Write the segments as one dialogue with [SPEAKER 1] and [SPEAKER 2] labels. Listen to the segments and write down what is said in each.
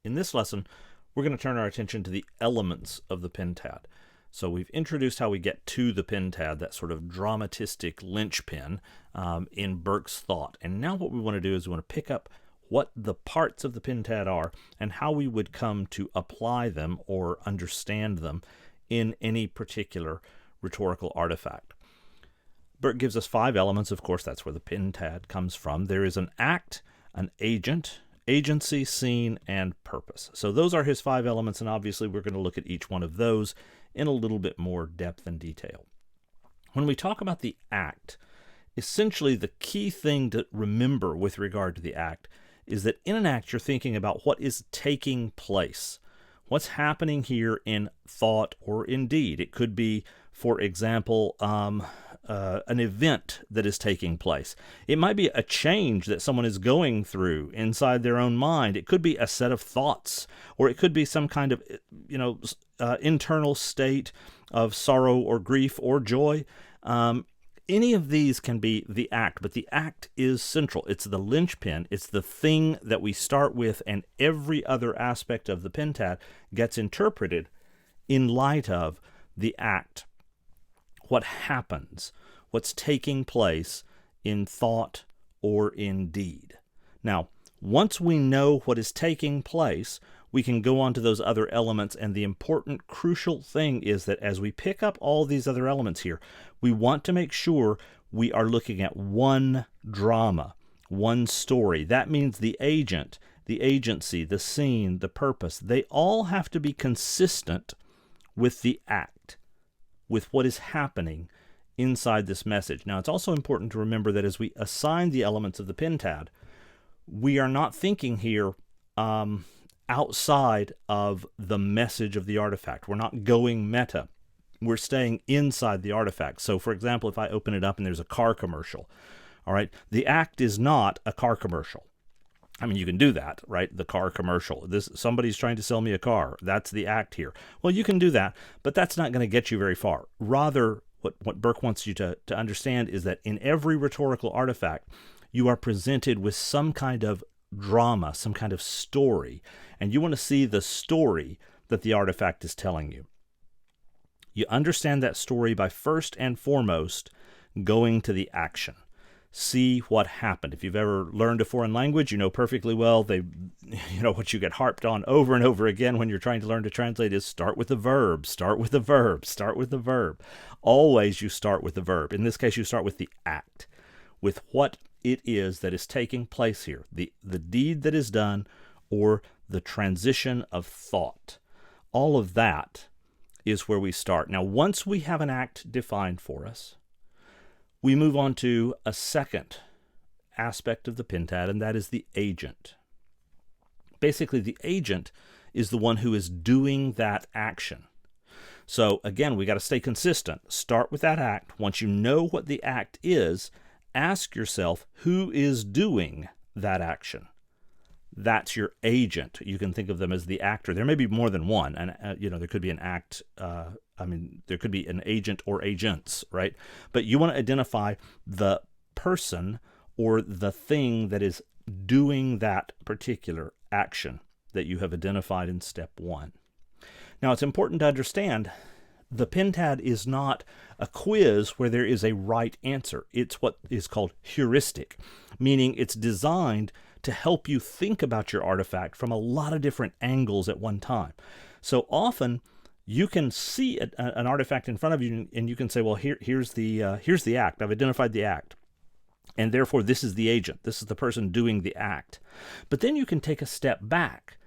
[SPEAKER 1] In this lesson, we're going to turn our attention to the elements of the pentad. So we've introduced how we get to the pentad, that sort of dramatistic linchpin in Burke's thought. And now what we want to do is we want to pick up what the parts of the pentad are and how we would come to apply them or understand them in any particular rhetorical artifact. Burke gives us 5 elements. Of course, that's where the pentad comes from. There is an act, an agent, agency, scene, and purpose. So those are his 5 elements, and obviously we're going to look at each one of those in a little bit more depth and detail. When we talk about the act, essentially the key thing to remember with regard to the act is that in an act you're thinking about what is taking place. What's happening here in thought or in deed. It could be, for example, an event that is taking place. It might be a change that someone is going through inside their own mind. It could be a set of thoughts, or it could be some kind of, internal state of sorrow or grief or joy. Any of these can be the act, but the act is central. It's the linchpin. It's the thing that we start with, and every other aspect of the pentad gets interpreted in light of the act. What happens, what's taking place in thought or in deed. Now, once we know what is taking place, we can go on to those other elements, and the important, crucial thing is that as we pick up all these other elements here, we want to make sure we are looking at one drama, one story. That means the agent, the agency, the scene, the purpose, they all have to be consistent with the act, with what is happening inside this message. Now, it's also important to remember that as we assign the elements of the pentad, we are not thinking here outside of the message of the artifact. We're not going meta. We're staying inside the artifact. So, for example, if I open it up and there's a car commercial, all right, the act is not a car commercial. I mean, you can do that, right? The car commercial. Somebody's trying to sell me a car. That's the act here. Well, you can do that, but that's not going to get you very far. Rather, what Burke wants you to understand is that in every rhetorical artifact, you are presented with some kind of drama, some kind of story, and you want to see the story that the artifact is telling you. You understand that story by first and foremost going to the action. See what happened. If you've ever learned a foreign language, you know perfectly well what you get harped on over and over again when you're trying to learn to translate is start with the verb, start with the verb, start with the verb. Always you start with the verb. In this case, you start with the act, with what it is that is taking place here, the deed that is done or the transition of thought. All of that is where we start. Now, once we have an act defined for us, we move on to a second aspect of the pentad, and that is the agent. Basically, the agent is the one who is doing that action. So again, we got to stay consistent. Start with that act. Once you know what the act is, ask yourself, who is doing that action? That's your agent. You can think of them as the actor. There may be more than one, and there could be an act. There could be an agent or agents, right? But you want to identify the person or the thing that is doing that particular action that you have identified in step 1. Now, it's important to understand the pentad is not a quiz where there is a right answer. It's what is called heuristic, meaning it's designed to help you think about your artifact from a lot of different angles at one time. So often you can see an artifact in front of you and you can say, well, here's the act. I've identified the act. And therefore, this is the agent. This is the person doing the act. But then you can take a step back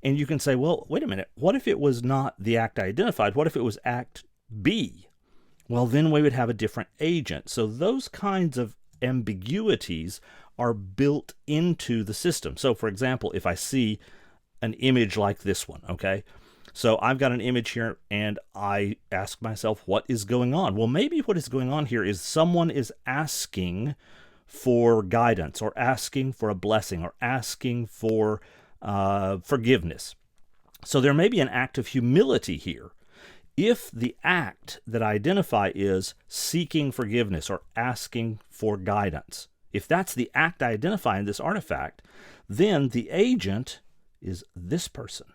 [SPEAKER 1] and you can say, well, wait a minute. What if it was not the act I identified? What if it was act B? Well, then we would have a different agent. So those kinds of ambiguities are built into the system. So, for example, if I see an image like this one, okay? So I've got an image here and I ask myself, what is going on? Well, maybe what is going on here is someone is asking for guidance or asking for a blessing or asking for forgiveness. So there may be an act of humility here. If the act that I identify is seeking forgiveness or asking for guidance, if that's the act I identify in this artifact, then the agent is this person.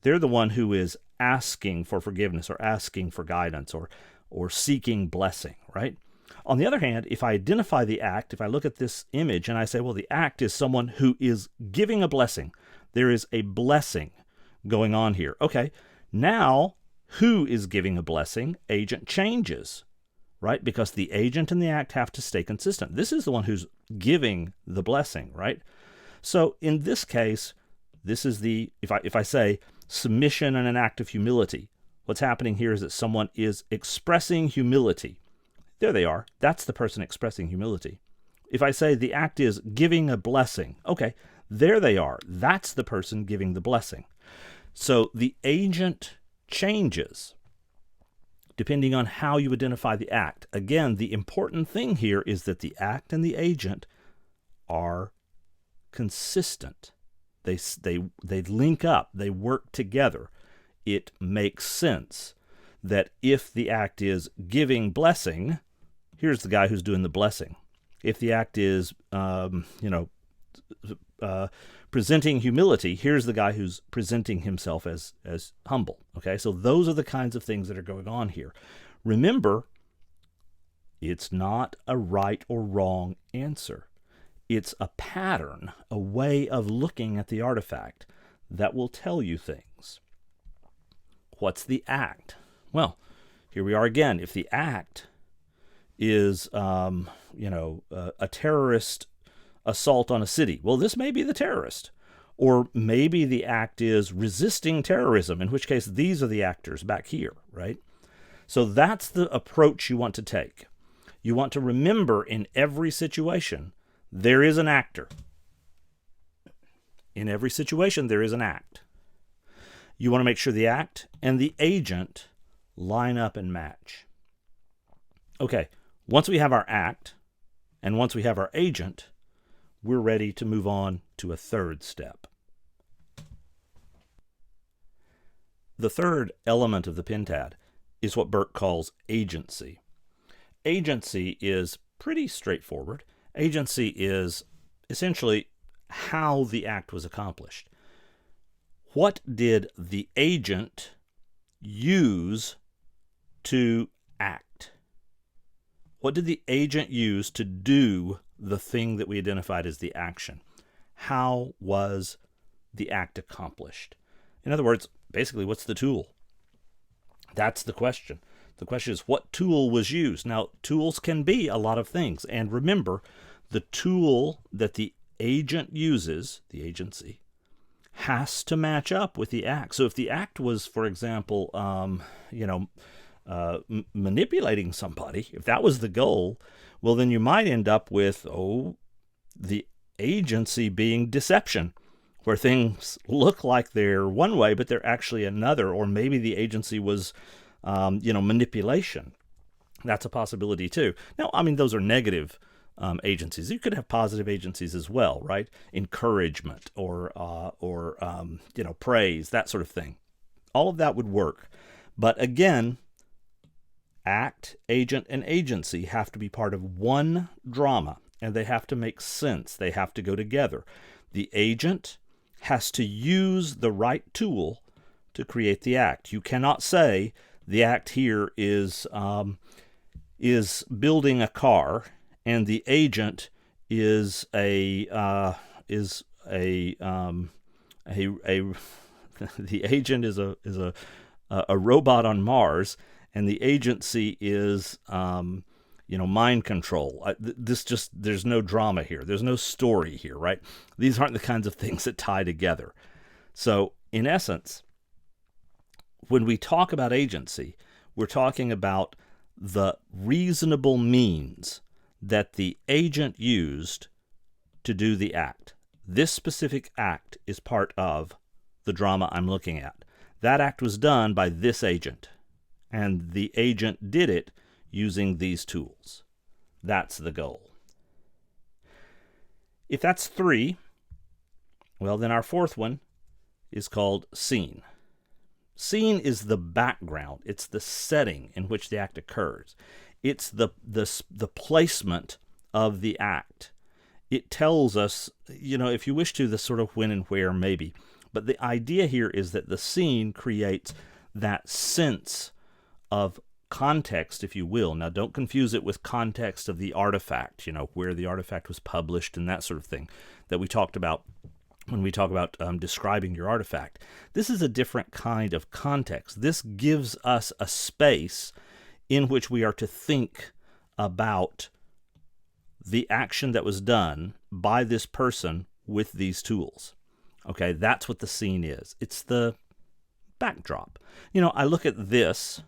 [SPEAKER 1] They're the one who is asking for forgiveness or asking for guidance or seeking blessing, right? On the other hand, if I identify the act, if I look at this image and I say, well, the act is someone who is giving a blessing. There is a blessing going on here. Okay, now who is giving a blessing? Agent changes, right? Because the agent and the act have to stay consistent. This is the one who's giving the blessing, right? So in this case, this is if I say submission and an act of humility, what's happening here is that someone is expressing humility. There they are. That's the person expressing humility. If I say the act is giving a blessing, okay, there they are. That's the person giving the blessing. So the agent changes depending on how you identify the act. Again, the important thing here is that the act and the agent are consistent. They link up. They work together. It makes sense that if the act is giving blessing, here's the guy who's doing the blessing. If the act is, presenting humility, here's the guy who's presenting himself as humble. Okay, so those are the kinds of things that are going on here. Remember, it's not a right or wrong answer. It's a pattern, a way of looking at the artifact that will tell you things. What's the act? Well, here we are again. If the act is, a terrorist assault on a city, well, this may be the terrorist. Or maybe the act is resisting terrorism, in which case these are the actors back here, right? So that's the approach you want to take. You want to remember in every situation, there is an actor. In every situation, there is an act. You want to make sure the act and the agent line up and match. Okay, once we have our act and once we have our agent, we're ready to move on to a third step. The third element of the Pentad is what Burke calls agency. Agency is pretty straightforward. Agency is essentially how the act was accomplished. What did the agent use to act? What did the agent use to do the thing that we identified as the action? How was the act accomplished? In other words, basically, what's the tool? That's the question. The question is, what tool was used? Now, tools can be a lot of things. And remember, the tool that the agent uses, the agency, has to match up with the act. So if the act was, for example, manipulating somebody, if that was the goal, well, then you might end up with, the agency being deception, where things look like they're one way, but they're actually another. Or maybe the agency was, manipulation. That's a possibility too. Now, those are negative agencies. You could have positive agencies as well, right? Encouragement or praise, that sort of thing. All of that would work. But again, act, agent, and agency have to be part of one drama, and they have to make sense. They have to go together. The agent has to use the right tool to create the act. You cannot say the act here is building a car, and the agent is the agent is a robot on Mars, and the agency is mind control. There's no drama here. There's no story here, right? These aren't the kinds of things that tie together. So in essence, when we talk about agency, we're talking about the reasonable means that the agent used to do the act. This specific act is part of the drama I'm looking at. That act was done by this agent, and the agent did it using these tools. That's the goal. If that's 3, well, then our fourth one is called scene. Scene is the background. It's the setting in which the act occurs. It's the placement of the act. it tells us, if you wish to, the sort of when and where maybe. But the idea here is that the scene creates that sense of context, if you will. Now, don't confuse it with context of the artifact, where the artifact was published and that sort of thing that we talked about when we talk about describing your artifact. This is a different kind of context. This gives us a space in which we are to think about the action that was done by this person with these tools. Okay, that's what the scene is. It's the backdrop. I look at this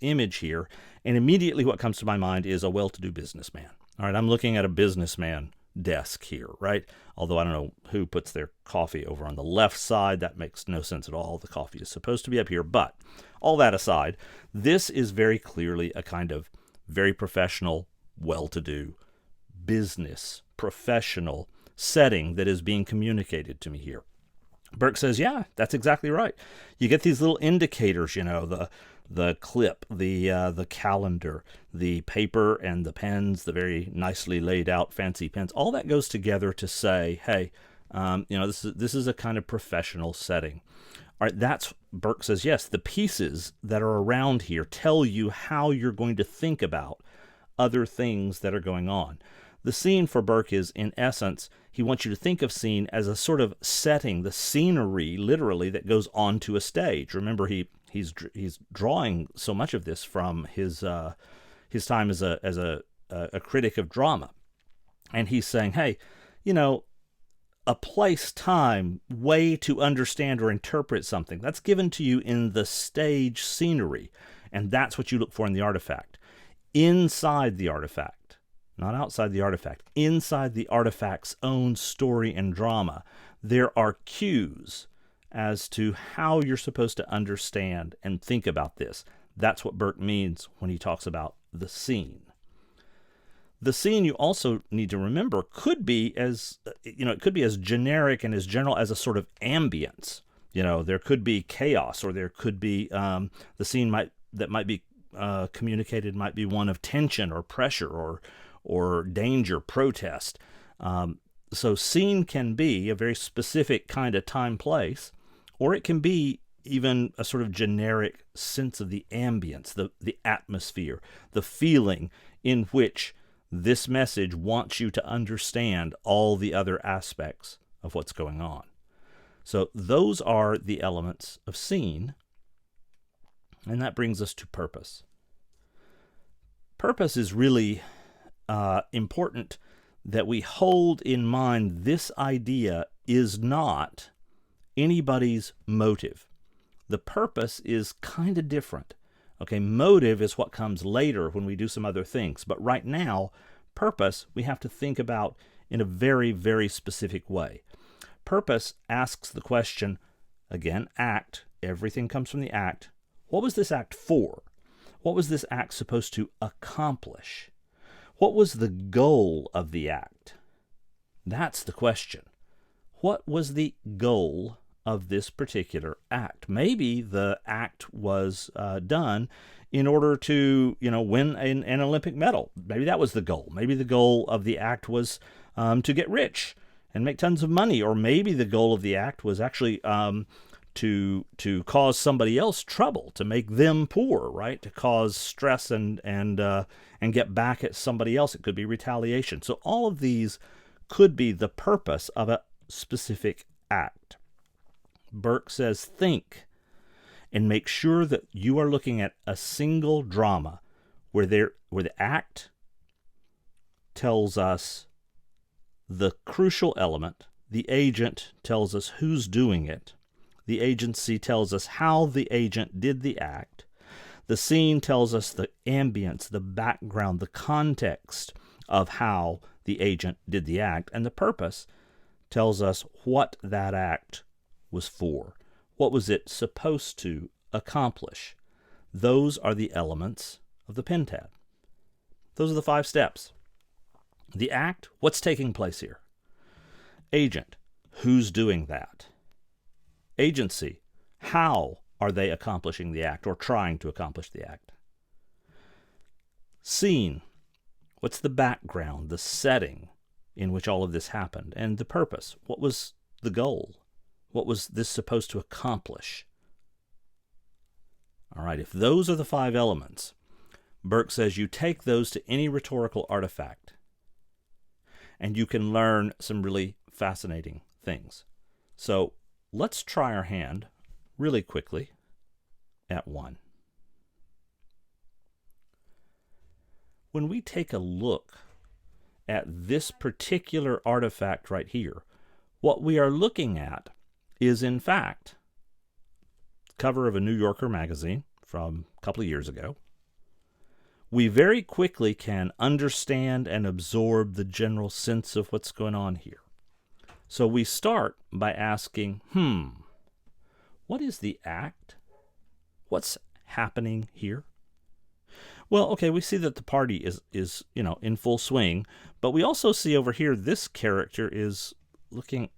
[SPEAKER 1] image here, and immediately what comes to my mind is a well-to-do businessman. All right, I'm looking at a businessman desk here, right? Although I don't know who puts their coffee over on the left side. That makes no sense at all. The coffee is supposed to be up here. But all that aside, this is very clearly a kind of very professional, well-to-do business, professional setting that is being communicated to me here. Burke says, yeah, that's exactly right. You get these little indicators, the clip, the calendar, the paper and the pens, the very nicely laid out fancy pens. All that goes together to say, hey, this is a kind of professional setting. All right, that's, Burke says, yes, the pieces that are around here tell you how you're going to think about other things that are going on. The scene for Burke is, in essence, he wants you to think of scene as a sort of setting, the scenery, literally, that goes onto a stage. Remember, he's drawing so much of this from his time as a critic of drama, and he's saying, hey, a place, time, way to understand or interpret something that's given to you in the stage scenery, and that's what you look for in the artifact. Inside the artifact. Not outside the artifact, inside the artifact's own story and drama, there are cues as to how you're supposed to understand and think about this. That's what Burke means when he talks about the scene. The scene, you also need to remember, could be as generic and as general as a sort of ambience. There could be chaos, or there could be the scene that might be communicated might be one of tension or pressure or danger, protest. So scene can be a very specific kind of time, place, or it can be even a sort of generic sense of the ambience, the atmosphere, the feeling in which this message wants you to understand all the other aspects of what's going on. So those are the elements of scene, and that brings us to purpose. Purpose is really important that we hold in mind. This idea is not anybody's motive. The purpose is kind of different. Okay, motive is what comes later when we do some other things. But right now, purpose we have to think about in a very, very specific way. Purpose asks the question, again, act. Everything comes from the act. What was this act for? What was this act supposed to accomplish? What was the goal of the act? That's the question. What was the goal of this particular act? Maybe the act was done in order to, win an Olympic medal. Maybe that was the goal. Maybe the goal of the act was to get rich and make tons of money. Or maybe the goal of the act was actually to cause somebody else trouble, to make them poor, right? To cause stress and get back at somebody else. It could be retaliation. So all of these could be the purpose of a specific act. Burke says, think and make sure that you are looking at a single drama where the act tells us the crucial element, the agent tells us who's doing it, the agency tells us how the agent did the act, the scene tells us the ambience, the background, the context of how the agent did the act, and the purpose tells us what that act was for. What was it supposed to accomplish? Those are the elements of the Pentad. Those are the 5 steps. The act, what's taking place here? Agent, who's doing that? Agency, how are they accomplishing the act or trying to accomplish the act? Scene, what's the background, the setting in which all of this happened, and the purpose. What was the goal? What was this supposed to accomplish? All right, if those are the 5 elements, Burke says you take those to any rhetorical artifact, and you can learn some really fascinating things. So let's try our hand really quickly at 1. When we take a look at this particular artifact right here, what we are looking at is, in fact, the cover of a New Yorker magazine from a couple of years ago. We very quickly can understand and absorb the general sense of what's going on here. So we start by asking, what is the act? What's happening here? Well, okay, we see that the party is in full swing, but we also see over here this character is looking,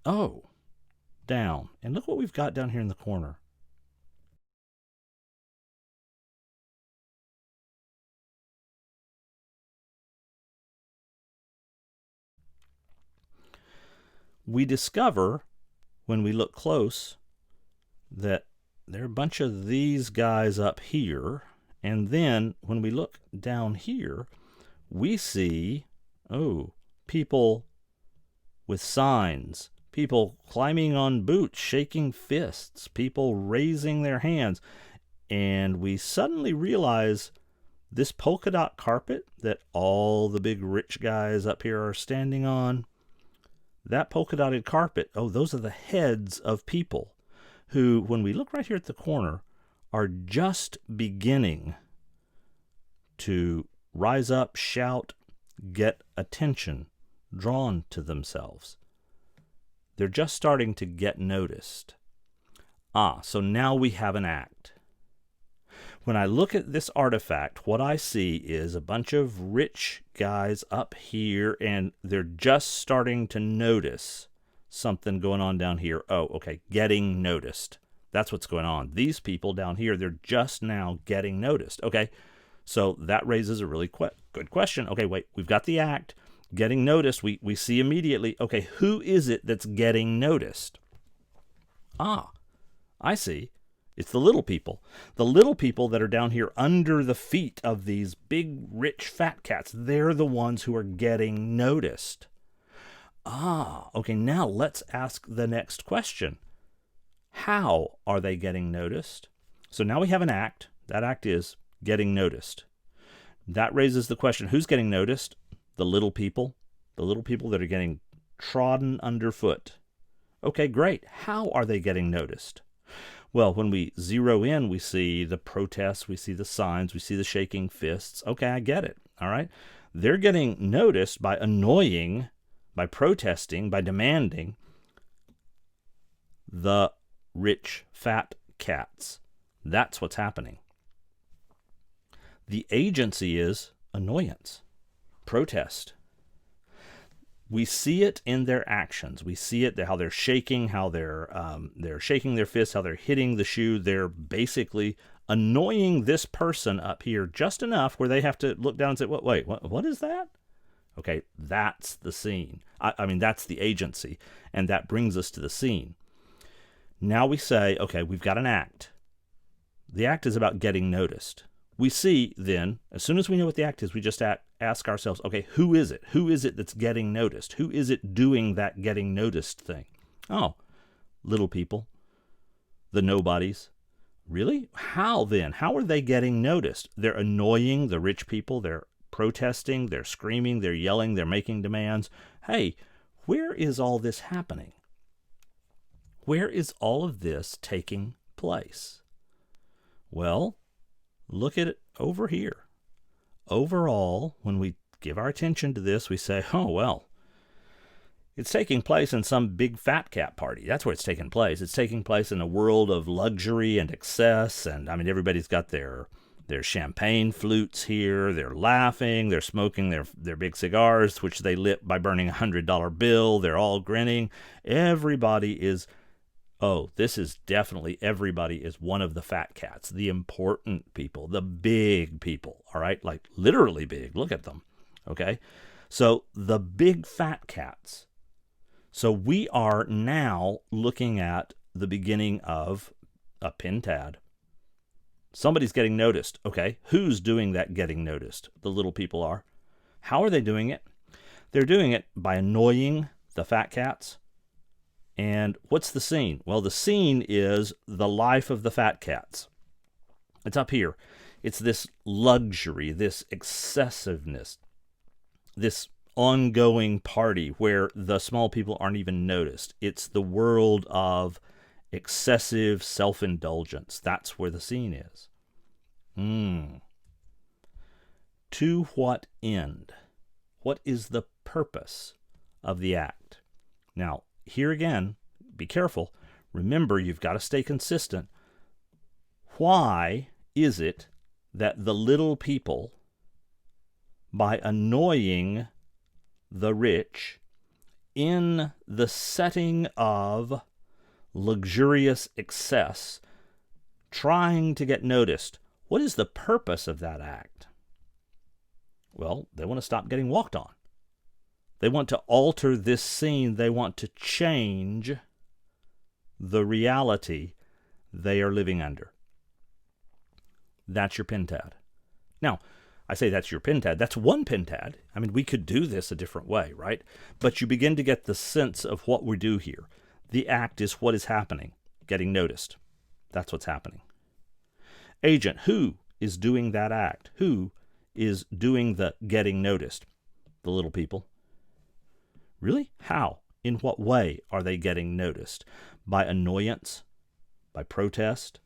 [SPEAKER 1] down. And look what we've got down here in the corner. We discover, when we look close, that there are a bunch of these guys up here. And then when we look down here, we see, people with signs, people climbing on boots, shaking fists, people raising their hands. And we suddenly realize this polka dot carpet that all the big rich guys up here are standing on, that polka dotted carpet, those are the heads of people who, when we look right here at the corner, are just beginning to rise up, shout, get attention drawn to themselves. They're just starting to get noticed. So now we have an act. When I look at this artifact, what I see is a bunch of rich guys up here, and they're just starting to notice something going on down here. Getting noticed. That's what's going on. These people down here, they're just now getting noticed. So that raises a really good question. Wait, we've got the act, getting noticed. We see immediately, who is it that's getting noticed? I see. It's the little people. The little people that are down here under the feet of these big, rich, fat cats. They're the ones who are getting noticed. Now let's ask the next question. How are they getting noticed? So now we have an act. That act is getting noticed. That raises the question, who's getting noticed? The little people. The little people that are getting trodden underfoot. Great. How are they getting noticed? Well, when we zero in, we see the protests, we see the signs, we see the shaking fists. I get it. All right. They're getting noticed by annoying, by protesting, by demanding the rich, fat cats. That's what's happening. The agency is annoyance, protest. We see it in their actions. We see it how they're shaking, how they're shaking their fists, how they're hitting the shoe. They're basically annoying this person up here just enough where they have to look down and say, what is that? That's the scene. That's the agency. And that brings us to the scene. Now we say, we've got an act. The act is about getting noticed. We see then, as soon as we know what the act is, we just ask ourselves, who is it? Who is it that's getting noticed? Who is it doing that getting noticed thing? Little people, the nobodies. Really? How then? How are they getting noticed? They're annoying the rich people. They're protesting. They're screaming. They're yelling. They're making demands. Hey, where is all this happening? Where is all of this taking place? Well, look at it over here. Overall, when we give our attention to this, we say, it's taking place in some big fat cat party. That's where it's taking place. It's taking place in a world of luxury and excess. And everybody's got their champagne flutes here. They're laughing. They're smoking their big cigars, which they lit by burning a $100 bill. They're all grinning. Everybody is, this is definitely, everybody is one of the fat cats, the important people, the big people, all right? Like literally big. Look at them, So the big fat cats. So we are now looking at the beginning of a Pentad. Somebody's getting noticed. Okay, who's doing that getting noticed? The little people are. How are they doing it? They're doing it by annoying the fat cats. And what's the scene? Well, the scene is the life of the fat cats. It's up here. It's this luxury, this excessiveness, this ongoing party where the small people aren't even noticed. It's the world of excessive self-indulgence. That's where the scene is. To what end? What is the purpose of the act? Now, here again, be careful. Remember, you've got to stay consistent. Why is it that the little people, by annoying the rich in the setting of luxurious excess, trying to get noticed, what is the purpose of that act? Well, they want to stop getting walked on. They want to alter this scene. They want to change the reality they are living under. That's your Pentad. Now, I say that's your Pentad. That's one Pentad. I mean, we could do this a different way, right? But you begin to get the sense of what we do here. The act is what is happening, getting noticed. That's what's happening. Agent, who is doing that act? Who is doing the getting noticed? The little people. Really? How? In what way are they getting noticed? By annoyance? By protest?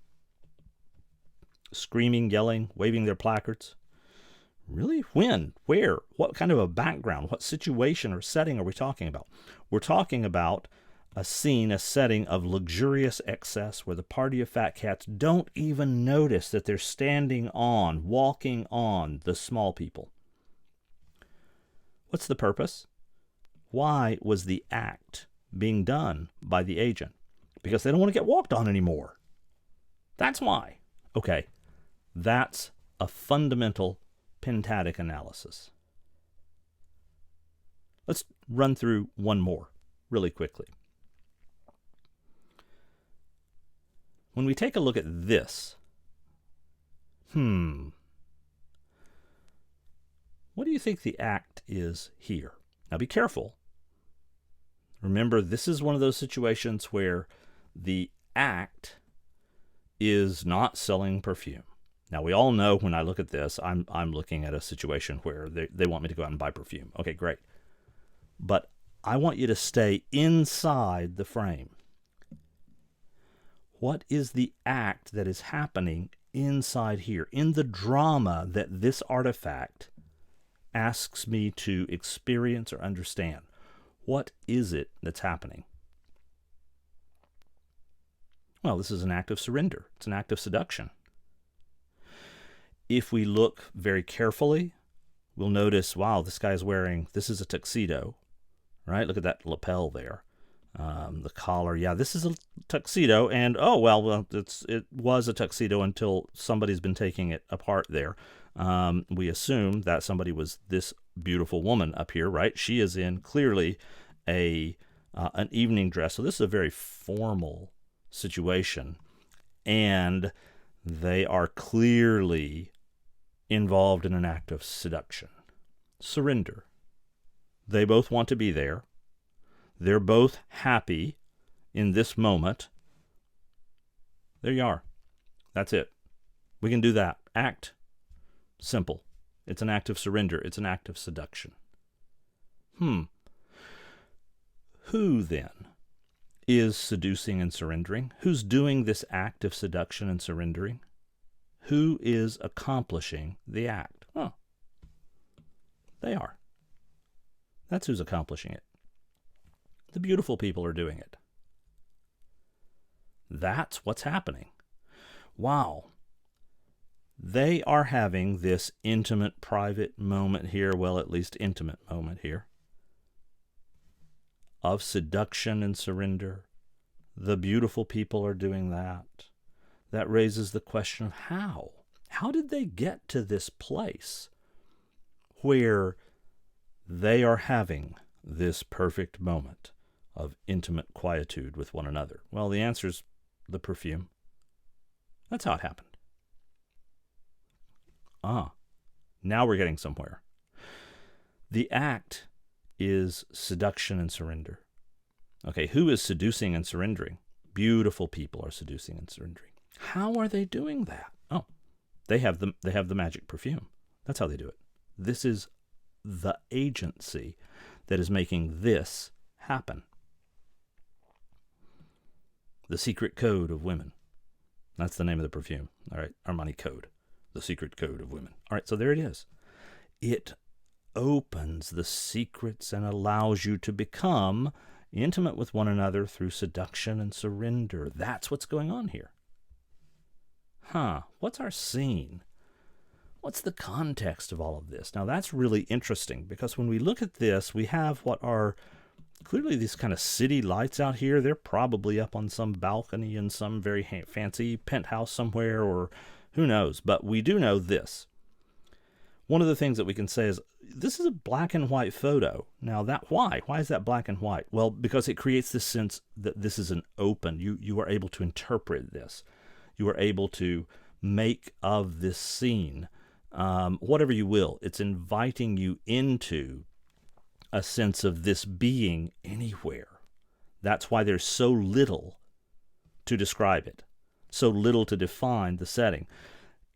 [SPEAKER 1] Screaming, yelling, waving their placards? Really? When? Where? What kind of a background? What situation or setting are we talking about? We're talking about a scene, a setting of luxurious excess where the party of fat cats don't even notice that they're standing on, walking on the small people. What's the purpose? Why was the act being done by the agent? Because they don't want to get walked on anymore. That's why. Okay, that's a fundamental pentadic analysis. Let's run through one more really quickly. When we take a look at this, what do you think the act is here? Now be careful. Remember, this is one of those situations where the act is not selling perfume. Now, we all know when I look at this, I'm looking at a situation where they want me to go out and buy perfume. Okay, great. But I want you to stay inside the frame. What is the act that is happening inside here, in the drama that this artifact asks me to experience or understand? What is it that's happening? Well, this is an act of surrender. It's an act of seduction. If we look very carefully, we'll notice, wow, this guy's wearing, this is a tuxedo, right? Look at that lapel there. The collar, yeah, this is a tuxedo, and it was a tuxedo until somebody's been taking it apart there. We assume that somebody was this beautiful woman up here, right? She is in clearly an evening dress, so this is a very formal situation, and they are clearly involved in an act of seduction. Surrender. They both want to be there. They're both happy in this moment. There you are. That's it. We can do that. Act. Simple. It's an act of surrender. It's an act of seduction. Who then is seducing and surrendering? Who's doing this act of seduction and surrendering? Who is accomplishing the act? Oh, they are. That's who's accomplishing it. The beautiful people are doing it. That's what's happening. Wow. They are having this intimate, private moment here, well, at least intimate moment here, of seduction and surrender. The beautiful people are doing that. That raises the question of how? How did they get to this place where they are having this perfect moment of intimate quietude with one another? Well, the answer is the perfume. That's how it happened. Now we're getting somewhere. The act is seduction and surrender. Okay, who is seducing and surrendering? Beautiful people are seducing and surrendering. How are they doing that? Oh, they have the magic perfume. That's how they do it. This is the agency that is making this happen. The secret code of women. That's the name of the perfume. All right, Armani Code. The secret code of women. All right, so there it is. It opens the secrets and allows you to become intimate with one another through seduction and surrender. That's what's going on here. What's our scene? What's the context of all of this? Now, that's really interesting because when we look at this, we have what are clearly these kind of city lights out here. They're probably up on some balcony in some very fancy penthouse somewhere, or who knows. But we do know this. One of the things that we can say is this is a black and white photo. Now, why? Why is that black and white? Well, because it creates this sense that this is an open. You are able to interpret this. You are able to make of this scene whatever you will. It's inviting you into a sense of this being anywhere. That's why there's so little to describe it, so little to define the setting.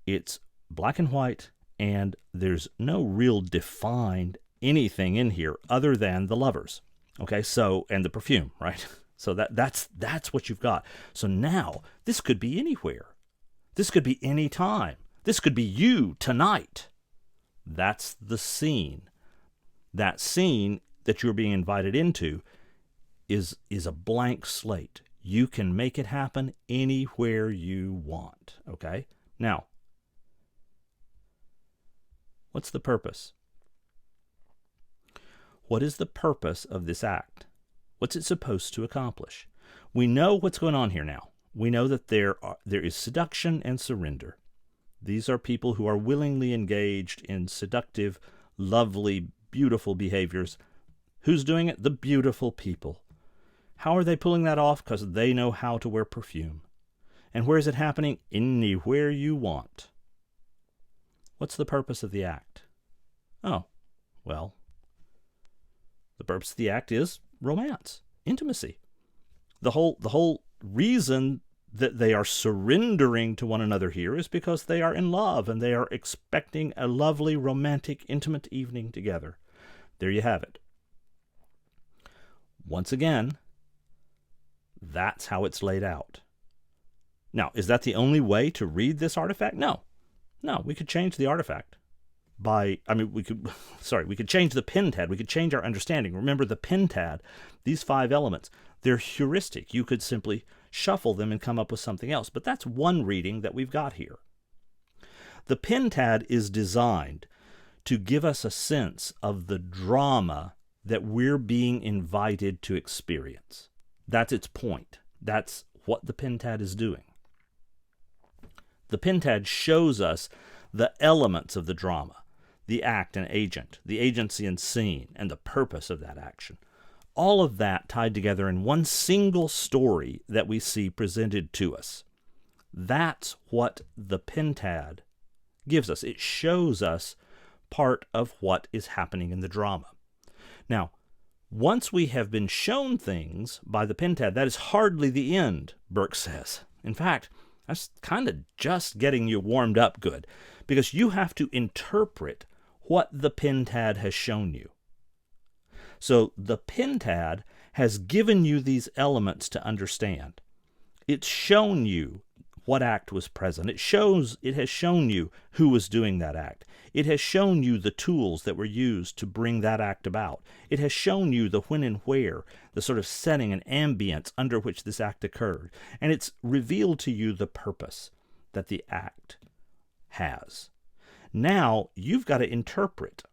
[SPEAKER 1] It's black and white, and there's no real defined anything in here other than the lovers. Okay, so, and the perfume, right? So that's what you've got. So now, this could be anywhere. This could be any time. This could be you tonight. That's the scene. That scene that you're being invited into is a blank slate. You can make it happen anywhere you want, okay? Now, what's the purpose? What is the purpose of this act? What's it supposed to accomplish? We know what's going on here now. We know that there is seduction and surrender. These are people who are willingly engaged in seductive, lovely, beautiful behaviors. Who's doing it? The beautiful people. How are they pulling that off? Because they know how to wear perfume. And where is it happening? Anywhere you want. What's the purpose of the act? Oh, well, the purpose of the act is romance, intimacy. The whole reason that they are surrendering to one another here is because they are in love and they are expecting a lovely, romantic, intimate evening together. There you have it. Once again, that's how it's laid out. Now, is that the only way to read this artifact? No, we could change the artifact we could change the Pentad. We could change our understanding. Remember the Pentad, these 5 elements, they're heuristic. You could simply shuffle them and come up with something else. But that's one reading that we've got here. The Pentad is designed to give us a sense of the drama that we're being invited to experience. That's its point. That's what the Pentad is doing. The Pentad shows us the elements of the drama, the act and agent, the agency and scene, and the purpose of that action. All of that tied together in one single story that we see presented to us. That's what the Pentad gives us. It shows us part of what is happening in the drama. Now, once we have been shown things by the Pentad, that is hardly the end, Burke says. In fact, that's kind of just getting you warmed up good, because you have to interpret what the Pentad has shown you. So the Pentad has given you these elements to understand. It's shown you what act was present. It has shown you who was doing that act. It has shown you the tools that were used to bring that act about. It has shown you the when and where, the sort of setting and ambience under which this act occurred. And it's revealed to you the purpose that the act has. Now you've got to interpret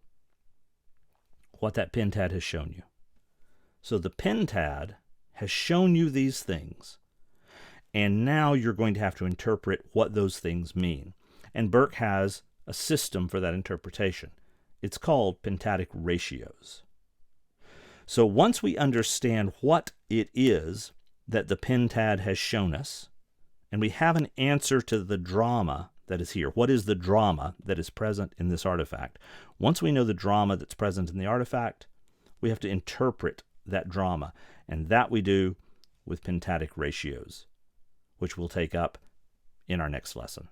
[SPEAKER 1] what that Pentad has shown you. So the Pentad has shown you these things, and now you're going to have to interpret what those things mean. And Burke has a system for that interpretation. It's called pentadic ratios. So once we understand what it is that the pentad has shown us, and we have an answer to the drama that is here. What is the drama that is present in this artifact? Once we know the drama that's present in the artifact, we have to interpret that drama, and that we do with pentadic ratios, which we'll take up in our next lesson.